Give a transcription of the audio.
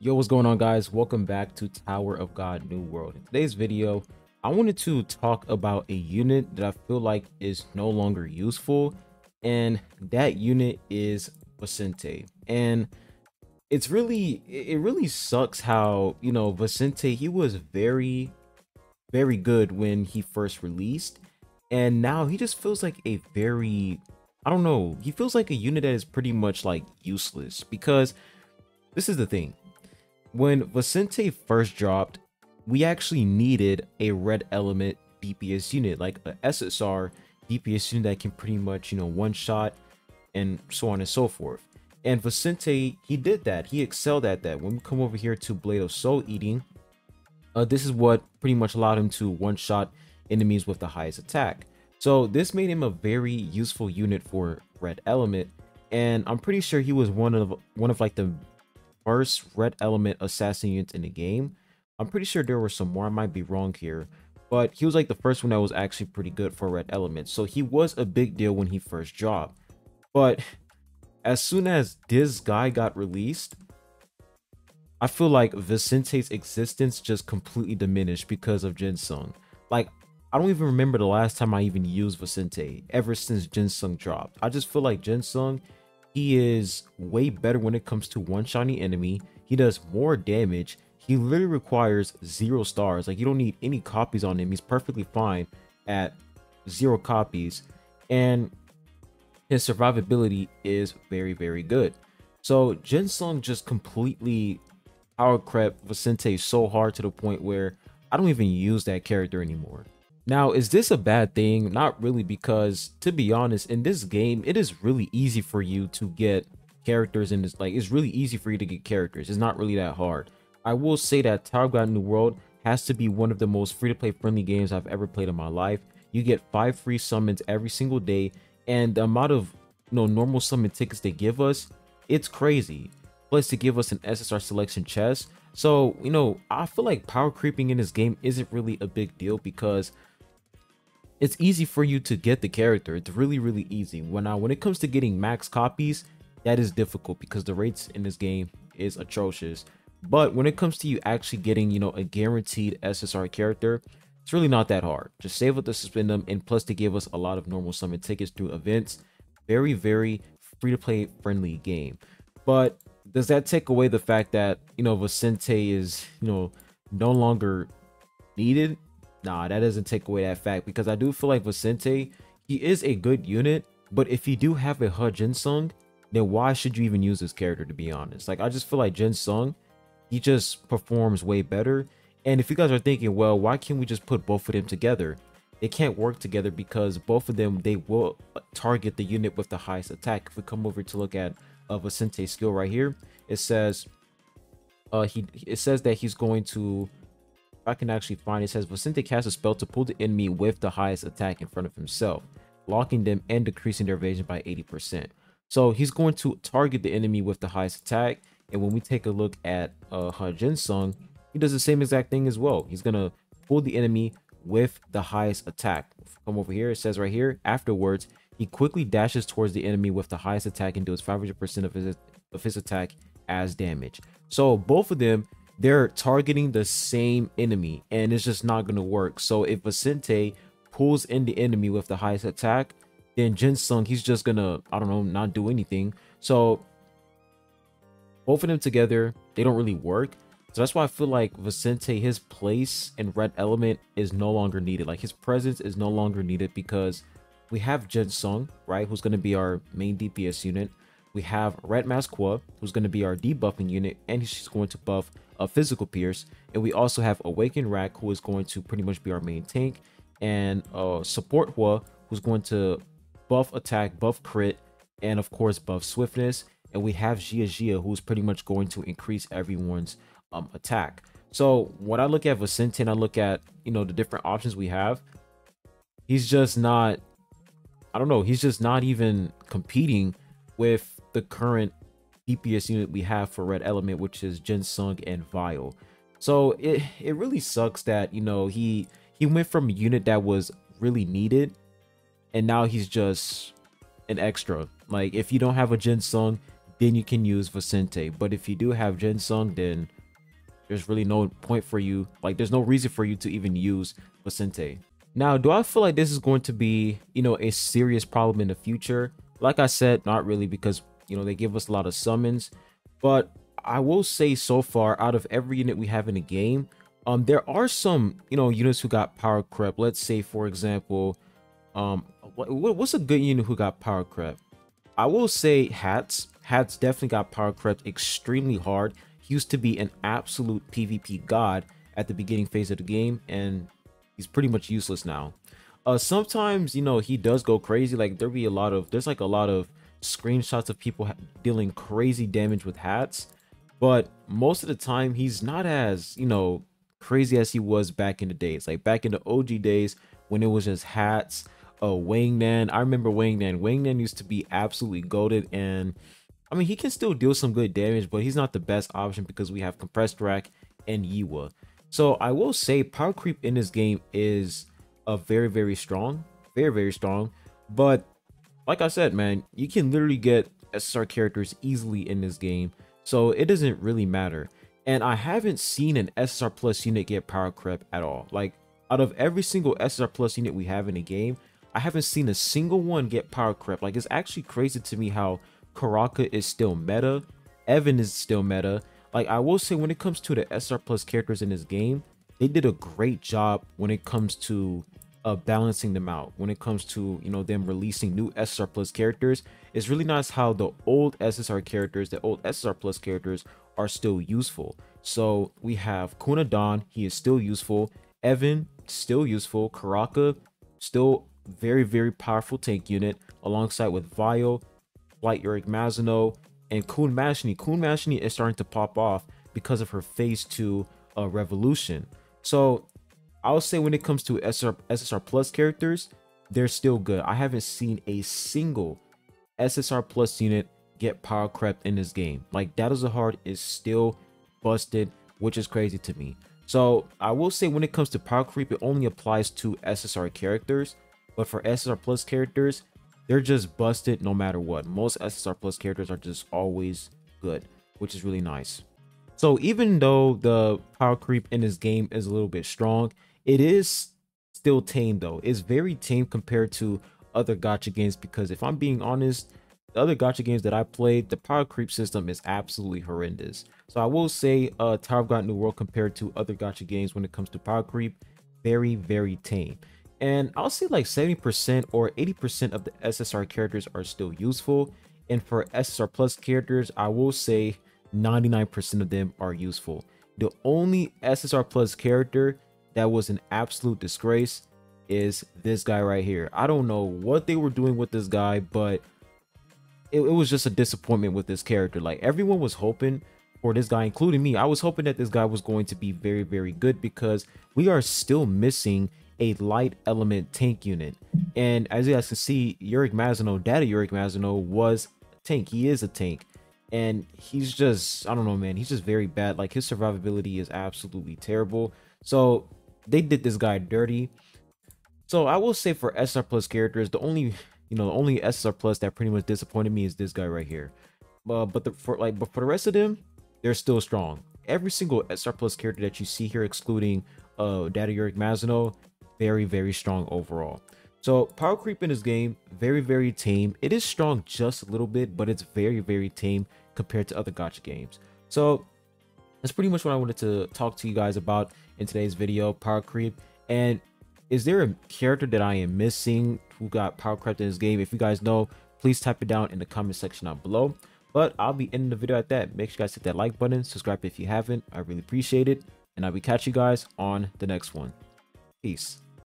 Yo, what's going on, guys? Welcome back to Tower of God New World. In today's video, I wanted to talk about a unit that I feel like is no longer useful, and that unit is Vicente. And it really sucks how, Vicente, he was very good when he first released, and now he just feels like a very, I don't know, he feels like a unit that is pretty much like useless. Because this is the thing: when Vicente first dropped, we actually needed a red element DPS unit, like a SSR DPS unit that can pretty much, one shot and so on and so forth. And Vicente, he did that. He excelled at that. When we come over here to Blade of Soul Eating, this is what pretty much allowed him to one shot enemies with the highest attack. So this made him a very useful unit for red element. And I'm pretty sure he was one of like the first red element assassin units in the game. I'm pretty sure there were some more. I might be wrong here, but he was like the first one that was actually pretty good for red element. So he was a big deal when he first dropped. But as soon as this guy got released, I feel like Vicente's existence just completely diminished because of Jinsung. Like, I don't even remember the last time I even used Vicente ever since Jinsung dropped. I just feel like Jinsung, he is way better when it comes to one-shotting enemy. He does more damage. He literally requires 0 stars. Like, you don't need any copies on him. He's perfectly fine at 0 copies. And his survivability is very good. So Jinsung just completely power crept Vicente so hard to the point where I don't even use that character anymore. Now, is this a bad thing? Not really, because to be honest, in this game, it is really easy for you to get characters in this. Like, it's really easy for you to get characters. It's not really that hard. I will say that Tower of God New World has to be one of the most free-to-play friendly games I've ever played in my life. You get 5 free summons every single day, and the amount of normal summon tickets they give us, it's crazy. Plus, to give us an SSR selection chest. So, I feel like power creeping in this game isn't really a big deal because it's easy for you to get the character. It's really easy. When it comes to getting max copies, that is difficult because the rates in this game is atrocious. But when it comes to you actually getting, a guaranteed SSR character, it's really not that hard. Just save up to suspend them, and plus to give us a lot of normal summon tickets through events. Very free to play friendly game. But does that take away the fact that, Vicente is, no longer needed? Nah, that doesn't take away that fact, because I do feel like Vicente, he is a good unit, but if you do have a HUD Jinsung, then why should you even use this character, to be honest? Like, I just feel like Jinsung, he just performs way better. And if you guys are thinking, well, why can't we just put both of them together? They can't work together because both of them, they will target the unit with the highest attack. If we come over to look at Vicente's skill right here, it says that he's going to, if I can actually find it, says Vicente casts a spell to pull the enemy with the highest attack in front of himself, blocking them and decreasing their evasion by 80%. So he's going to target the enemy with the highest attack. And when we take a look at Jinsung, he does the same exact thing as well. He's gonna pull the enemy with the highest attack. Come over here, it says right here, afterwards he quickly dashes towards the enemy with the highest attack and deals 500% of his attack as damage. So both of them, they're targeting the same enemy, and it's just not going to work. So if Vicente pulls in the enemy with the highest attack, then Jinsung, he's just gonna, I don't know, not do anything. So both of them together, they don't really work. So that's why I feel like Vicente, his place in red element is no longer needed. Like, his presence is no longer needed because we have Jinsung, right, who's going to be our main DPS unit. We have Red Mask Qua, who's going to be our debuffing unit, and she's going to buff a physical pierce. And we also have Awakened Rack, who is going to pretty much be our main tank, and Support Hua, who's going to buff attack, buff crit, and of course buff swiftness. And we have Gia, who's pretty much going to increase everyone's attack. So when I look at Vicente and I look at, the different options we have, he's just not, I don't know, he's just not even competing with the current DPS unit we have for red element, which is Jinsung and Vile. So it really sucks that, he went from a unit that was really needed, and now he's just an extra. Like, if you don't have a Jinsung, then you can use Vicente. But if you do have Ginsung, then there's really no point for you. Like, there's no reason for you to even use Vicente. Now, do I feel like this is going to be, a serious problem in the future? Like I said, not really, because, they give us a lot of summons. But I will say so far, out of every unit we have in the game, there are some, units who got power creep. Let's say, for example, what's a good unit who got power creep? I will say Hats. Hats definitely got power crept extremely hard. He used to be an absolute PvP god at the beginning phase of the game, and he's pretty much useless now. Sometimes, he does go crazy. Like, there's like a lot of screenshots of people dealing crazy damage with Hats, but most of the time he's not as, crazy as he was back in the days. Like, back in the OG days when it was just Hats, Wangnan. I remember Wangnan. Wangnan used to be absolutely goated, and I mean, he can still deal some good damage, but he's not the best option because we have Compressed Rack and Yiwa. So I will say power creep in this game is very, very strong. Very, very strong. But like I said, man, you can literally get SSR characters easily in this game, so it doesn't really matter. And I haven't seen an SSR Plus unit get power creep at all. Like, out of every single SSR Plus unit we have in the game, I haven't seen a single one get power creep. Like, it's actually crazy to me how Karaka is still meta, Evan is still meta. Like, I will say, when it comes to the SR Plus characters in this game, they did a great job when it comes to balancing them out. When it comes to, them releasing new SR Plus characters, it's really nice how the old SSR characters, the old SR Plus characters are still useful. So we have Kuna Don, he is still useful. Evan, still useful. Karaka, still very, very powerful tank unit, alongside with Vio, Light Yorick Mazino, and Kun Mashini. Kun Mashini is starting to pop off because of her phase 2 revolution. So I'll say when it comes to SSR Plus characters, they're still good. I haven't seen a single SSR Plus unit get power crept in this game. Like, Datazahard is still busted, which is crazy to me. So I will say when it comes to power creep, it only applies to SSR characters, but for SSR Plus characters, they're just busted no matter what. Most SSR Plus characters are just always good, which is really nice. So even though the power creep in this game is a little bit strong, it is still tame though. It's very tame compared to other gacha games, because if I'm being honest, the other gacha games that I played, the power creep system is absolutely horrendous. So I will say Tower of God New World, compared to other gacha games when it comes to power creep, very, very tame. And I'll say like 70% or 80% of the SSR characters are still useful. And for SSR Plus characters, I will say 99% of them are useful. The only SSR Plus character that was an absolute disgrace is this guy right here. I don't know what they were doing with this guy, but it was just a disappointment with this character. Like, everyone was hoping for this guy, including me. I was hoping that this guy was going to be very, very good, because we are still missing a light element tank unit. And as you guys can see, Yorick Mazino, Data Yorick Mazino was a tank. He is a tank, and he's just, I don't know, man, he's just very bad. Like, his survivability is absolutely terrible. So they did this guy dirty. So I will say for SR Plus characters, the only SR Plus that pretty much disappointed me is this guy right here. But for the rest of them, they're still strong. Every single SR Plus character that you see here, excluding Data Yorick Mazino, very, very strong overall. So power creep in this game, very, very tame. It is strong just a little bit, but it's very, very tame compared to other gacha games. So that's pretty much what I wanted to talk to you guys about in today's video, power creep. And is there a character that I am missing who got power crept in this game? If you guys know, please type it down in the comment section down below. But I'll be ending the video at that. Make sure you guys hit that like button, subscribe if you haven't. I really appreciate it, and I will catch you guys on the next one. Peace.